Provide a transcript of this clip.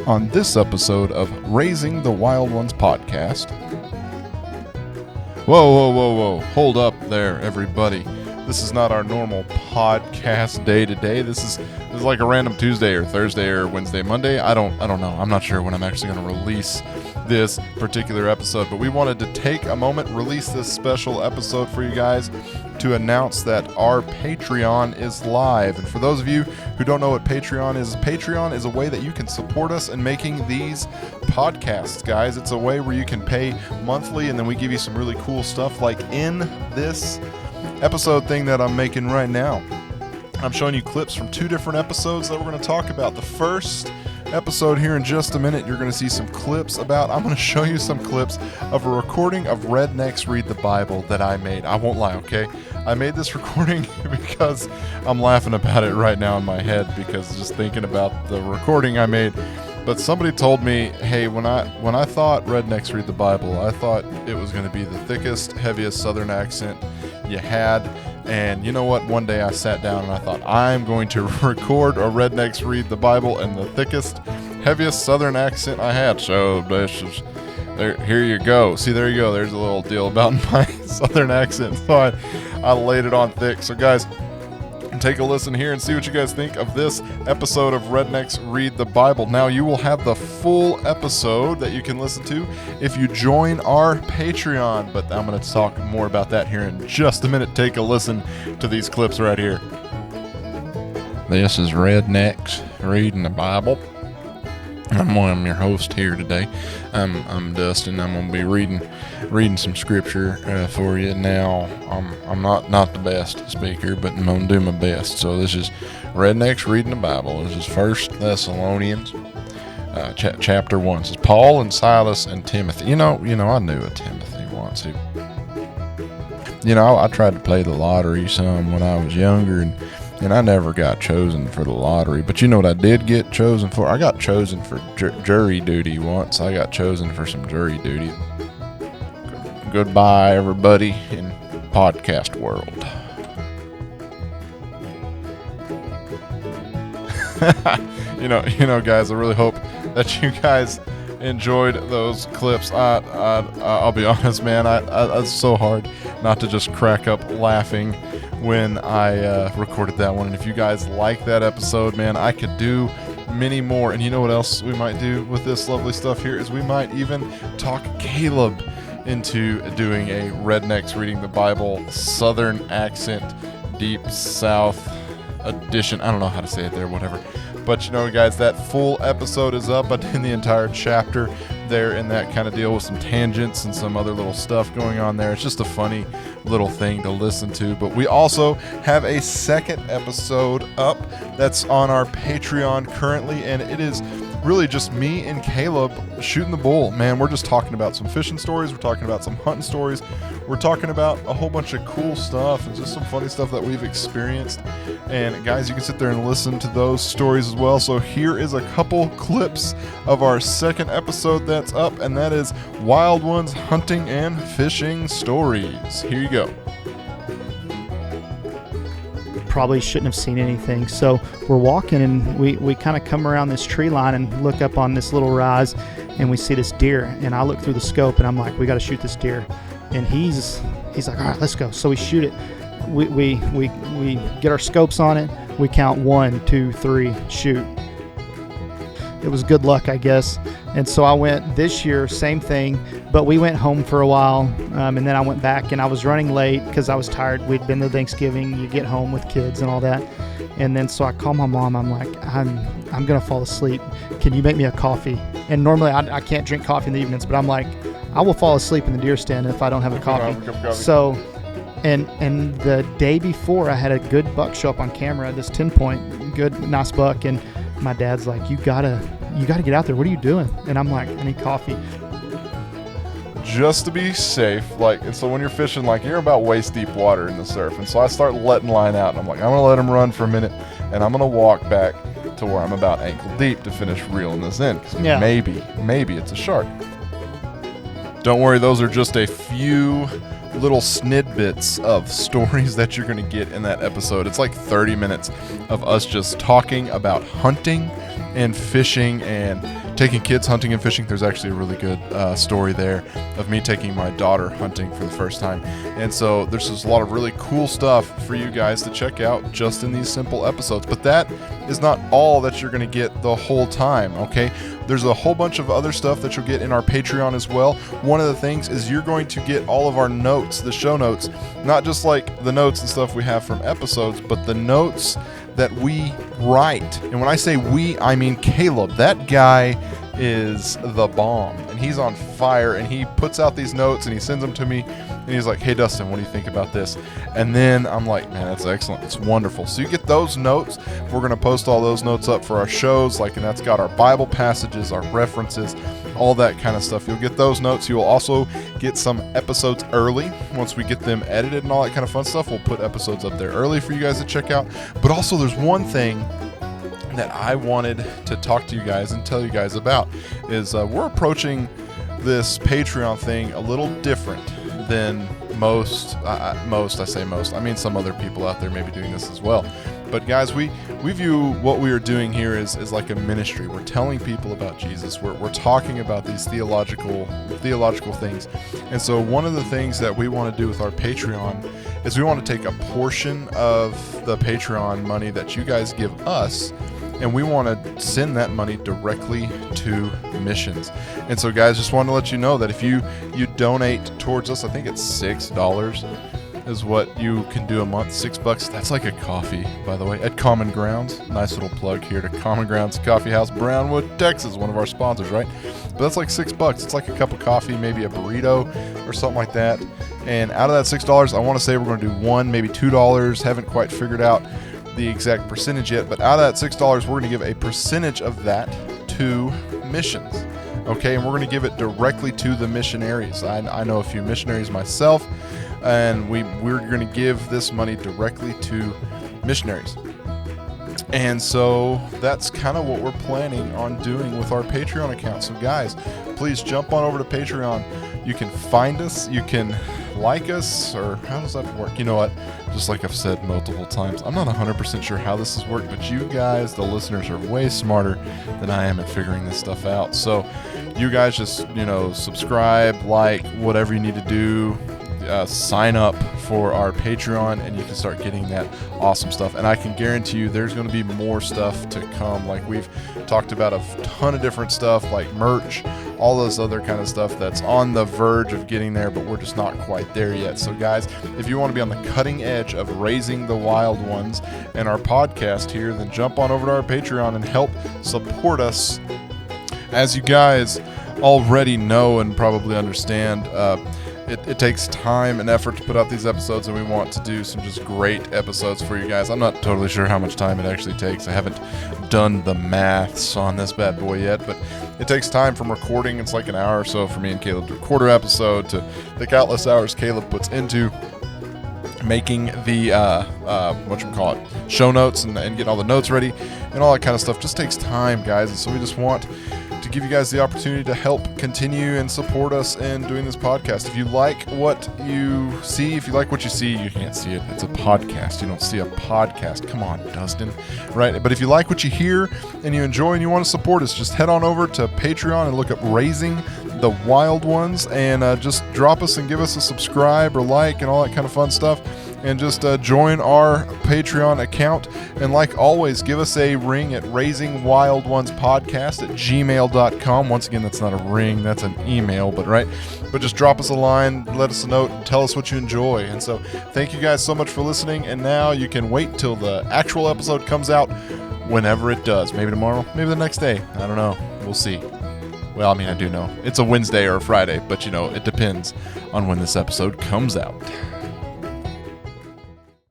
On this episode of Raising the Wild Ones podcast. Whoa. Hold up there, everybody. This is not our normal podcast day today. This is like a random Tuesday or Thursday or Wednesday, Monday. I don't know. I'm not sure when I'm actually going to release this particular episode, but we wanted to take a moment, release this special episode for you guys to announce that our Patreon is live. And for those of you who don't know what Patreon is a way that you can support us in making these podcasts, guys. It's a way where you can pay monthly, and then we give you some really cool stuff, like in this episode thing that I'm making right now. I'm showing you clips from 2 different episodes that we're going to talk about. The first episode here in just a minute, you're going to see some clips about. I'm going to show you some clips of a recording of Rednecks Read the Bible that I made. I won't lie, okay? I made this recording because I'm laughing about it right now in my head, because just thinking about the recording I made. But somebody told me, hey, when I thought Rednecks Read the Bible, I thought it was going to be the thickest, heaviest Southern accent you had. And you know what? One day I sat down and I thought, I'm going to record a Rednecks Read the Bible in the thickest, heaviest Southern accent I had. So this is, here you go. See, there you go. There's a little deal about my Southern accent. So I laid it on thick. So guys, take a listen here and see what you guys think of this episode of Rednecks Read the Bible. Now, you will have the full episode that you can listen to if you join our Patreon, but I'm going to talk more about that here in just a minute. Take a listen to these clips right here. This is Rednecks Reading the Bible. I'm your host here today. I'm Dustin. I'm going to be reading some scripture for you. Now, I'm not the best speaker, but I'm going to do my best. So this is Rednecks Reading the Bible. This is 1 Thessalonians chapter 1. It says, Paul and Silas and Timothy. You know, I knew a Timothy once. I tried to play the lottery some when I was younger, and I never got chosen for the lottery. But you know what I did get chosen for? I got chosen for jury duty once. I got chosen for some jury duty. Goodbye, everybody in podcast world. you know, guys, I really hope that you guys enjoyed those clips. I'll be honest, man. It's so hard not to just crack up laughing when I recorded that one. And if you guys like that episode, man, I could do many more. And you know what else we might do with this lovely stuff here is we might even talk Caleb into doing a Rednecks Reading the Bible Southern accent, Deep South edition. I don't know how to say it there, whatever. But you know, guys, that full episode is up. I did the entire chapter there in that kind of deal with some tangents and some other little stuff going on there. It's just a funny little thing to listen to. But we also have a second episode up that's on our Patreon currently, and it is really just me and Caleb shooting the bull. Man, we're just talking about some fishing stories. We're talking about some hunting stories. We're talking about a whole bunch of cool stuff and just some funny stuff that we've experienced. And guys, you can sit there and listen to those stories as well. So here is a couple clips of our second episode that's up, and that is Wild Ones Hunting and Fishing Stories. Here you go. Probably shouldn't have seen anything. So we're walking, and we kind of come around this tree line and look up on this little rise, and we see this deer. And I look through the scope, and I'm like, we got to shoot this deer. And he's like, all right, let's go. So we shoot it. We get our scopes on it. We count 1, 2, 3, shoot. It was good luck, I guess. And so I went this year, same thing, but we went home for a while, and then I went back, and I was running late because I was tired. We'd been to Thanksgiving. You get home with kids and all that. And then so I call my mom. I'm like, I'm going to fall asleep. Can you make me a coffee? And normally I can't drink coffee in the evenings, but I'm like, I will fall asleep in the deer stand if I don't have a coffee. So, and the day before, I had a good buck show up on camera, this 10-point, good, nice buck. And my dad's like, you gotta get out there. What are you doing? And I'm like, I need coffee. Just to be safe, and so when you're fishing, you're about waist deep water in the surf. And so I start letting line out, and I'm like, I'm going to let him run for a minute, and I'm going to walk back to where I'm about ankle deep to finish reeling this in. Because maybe it's a shark. Don't worry, those are just a few little snidbits of stories that you're going to get in that episode. It's like 30 minutes of us just talking about hunting and fishing and taking kids hunting and fishing. There's actually a really good story there of me taking my daughter hunting for the first time. And so there's just a lot of really cool stuff for you guys to check out just in these simple episodes. But that is not all that you're going to get the whole time, okay? There's a whole bunch of other stuff that you'll get in our Patreon as well. One of the things is you're going to get all of our notes, the show notes, not just like the notes and stuff we have from episodes, but the notes that we write. And when I say we, I mean Caleb. That guy is the bomb, and he's on fire, and he puts out these notes and he sends them to me, and he's like, hey Dustin, what do you think about this? And then I'm like, man, that's excellent, it's wonderful. So you get those notes. We're going to post all those notes up for our shows, like, and that's got our Bible passages, our references, all that kind of stuff. You'll get those notes. You'll also get some episodes early. Once we get them edited and all that kind of fun stuff, we'll put episodes up there early for you guys to check out. But also there's one thing that I wanted to talk to you guys and tell you guys about is we're approaching this Patreon thing a little different than most. I say most. I mean some other people out there may be doing this as well. But guys, we view what we are doing here as like a ministry. We're telling people about Jesus. We're talking about these theological things. And so one of the things that we want to do with our Patreon is we want to take a portion of the Patreon money that you guys give us, and we want to send that money directly to missions. And so guys, just wanted to let you know that if you donate towards us, I think it's $6 is what you can do a month. $6. That's like a coffee, by the way, at Common Grounds. Nice little plug here to Common Grounds Coffee House, Brownwood, Texas, one of our sponsors, right? But that's like $6. It's like a cup of coffee, maybe a burrito or something like that. And out of that $6, I want to say we're going to do $1, maybe $2. Haven't quite figured out the exact percentage yet, but out of that $6, we're going to give a percentage of that to missions. Okay, and we're going to give it directly to the missionaries. I know a few missionaries myself, and we're going to give this money directly to missionaries. And so that's kind of what we're planning on doing with our Patreon account. So guys, please jump on over to Patreon. You can find us, you can like us, or how does that work? You know what? Just like I've said multiple times, I'm not 100% sure how this has worked, but you guys, the listeners, are way smarter than I am at figuring this stuff out. So you guys just, subscribe, like, whatever you need to do. Sign up for our Patreon, and you can start getting that awesome stuff. And I can guarantee you there's going to be more stuff to come. Like, we've talked about a ton of different stuff, like merch, all those other kind of stuff that's on the verge of getting there, but we're just not quite there yet. So guys, if you want to be on the cutting edge of raising the wild ones and our podcast here, then jump on over to our Patreon and help support us. As you guys already know and probably understand, it takes time and effort to put out these episodes, and we want to do some just great episodes for you guys. I'm not totally sure how much time it actually takes. I haven't done the maths on this bad boy yet, but it takes time from recording. It's like an hour or so for me and Caleb to record an episode, to the countless hours Caleb puts into making the show notes and getting all the notes ready and all that kind of stuff. Just takes time, guys. And so we just want to give you guys the opportunity to help continue and support us in doing this podcast. If you like what you see, you can't see it. It's a podcast. You don't see a podcast. Come on, Dustin. Right? But if you like what you hear and you enjoy and you want to support us, just head on over to Patreon and look up Raising the Wild Ones, and just drop us and give us a subscribe or like and all that kind of fun stuff. And just join our Patreon account. And like always, give us a ring at raisingwildonespodcast@gmail.com. Once again, that's not a ring, that's an email, but just drop us a line, let us a note, and tell us what you enjoy. And so thank you guys so much for listening. And now you can wait till the actual episode comes out whenever it does. Maybe tomorrow, maybe the next day. I don't know. We'll see. Well, I mean, I do know. It's a Wednesday or a Friday, but it depends on when this episode comes out.